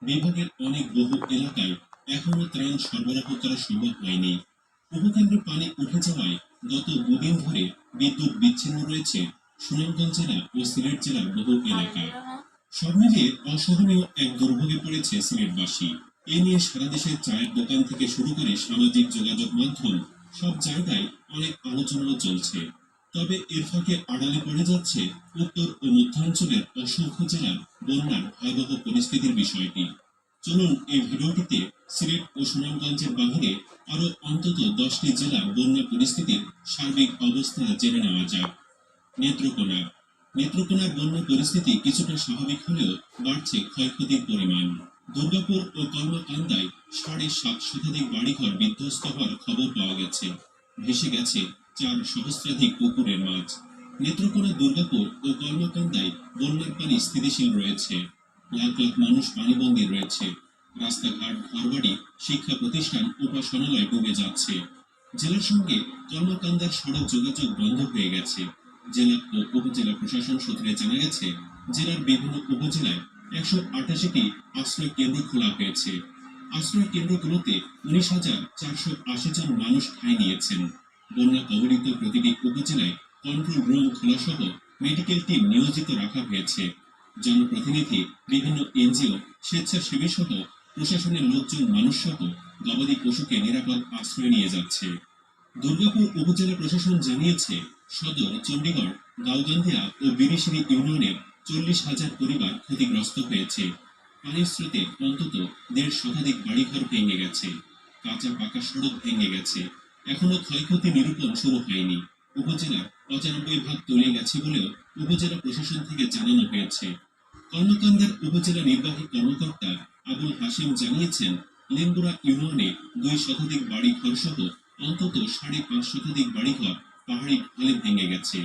বিভাগের অনেক বহু এলাকায় এখনো ত্রাণ সরবরাহ করা সম্ভব হয়নি। উপকেন্দ্রে পানি উঠে যাওয়ায় গত দুদিন ধরে বিদ্যুৎ বিচ্ছিন্ন রয়েছে সুনামগঞ্জ জেলা ও সিলেট জেলার বহু এলাকা। সব মিলিয়ে অসহনীয় এক দুর্ভোগে পড়েছে সিলেটবাসী। এ নিয়ে সারা দেশের চায়ের দোকান থেকে শুরু করে সামাজিক যোগাযোগ মাধ্যম সব জায়গায় অনেক আলোচনাও চলছে। তবে এর ফাঁকে আড়ালে পড়ে যাচ্ছে উত্তর ও মধ্যাঞ্চলের অসংখ্য জেলার বন্যার ভয়াবহ পরিস্থিতির বিষয়টি। চলুন এই ভিডিওটিতে সিলেট ও সুনামগঞ্জের বাহিরে আরো অন্তত 10টি জেলার বন্যা পরিস্থিতির সার্বিক অবস্থা জেনে নেওয়া যাক। নেত্রকোনা নেত্রকোনার বন্যা পরিস্থিতি কিছুটা স্বাভাবিক হলেও বাড়ছে ক্ষয়ক্ষতির পরিমাণ। দুর্গাপুর ও কলমাকান্দায় 7.5 শতাধিক বাড়িঘর বিধ্বস্ত হওয়ার খবর পাওয়া গেছে। ভেসে গেছে 4 সহস্রাধিক পুকুরের মাছ। নেত্রকোনা, দুর্গাপুর ও কলমাকান্দায় বন্যার পানি স্থিতিশীল রয়েছে। লাখ লাখ মানুষ পানিবন্দী রয়েছে। রাস্তাঘাট, ঘরবাড়ি, শিক্ষা প্রতিষ্ঠান, উপাসনালয় ডুবে যাচ্ছে। জেলার সঙ্গে কলমাকান্দার সড়ক যোগাযোগ বন্ধ হয়ে গেছে। জেলা ও উপজেলা প্রশাসন সূত্রে জানা গেছে, জেলার বিভিন্ন উপজেলায় 188টি আশ্রয় কেন্দ্র খোলা হয়েছে। আশ্রয় কেন্দ্রগুলোতে 19,480 জন মানুষ ঠাঁই নিয়েছেন। বন্যা কবলিত প্রতিটি উপজেলায় কন্ট্রোল রুম খোলা সহ মেডিকেল টিম নিয়োজিত রাখা হয়েছে। জনপ্রতিনিধি, বিভিন্ন এনজিও, স্বেচ্ছাসেবী সহ প্রশাসনের লোকজন মানুষ সহ গবাদি পশুকে নিরাপদ আশ্রয় নিয়ে যাচ্ছে। দুর্গাপুর উপজেলা প্রশাসন জানিয়েছে, সদর, চণ্ডীগড়, গাওগান্দিয়া ও বিরিশিরি ইউনিয়নের 40,000 পরিবার ক্ষতিগ্রস্ত হয়েছে। পানির স্রোতে অন্তত 1.5 শতাধিক বাড়িঘর ভেঙে গেছে। কাঁচা পাকা সড়ক ভেঙে গেছে। এখনো ক্ষয়ক্ষতি নিরূপণ শুরু হয়নি। উপজেলার 95% তলিয়ে গেছে বলেও উপজেলা প্রশাসন থেকে জানানো হয়েছে। কর্মকান্দার উপজেলা নির্বাহী কর্মকর্তা আবুল হাশিম জানিয়েছেন, লেঙ্গুরা ইউনিয়নে 2 শতাধিক বাড়ি ঘর সহ অন্তত 5.5 শতাধিক বাড়িঘর পাহাড়ি ঢলে ভেঙে গেছে।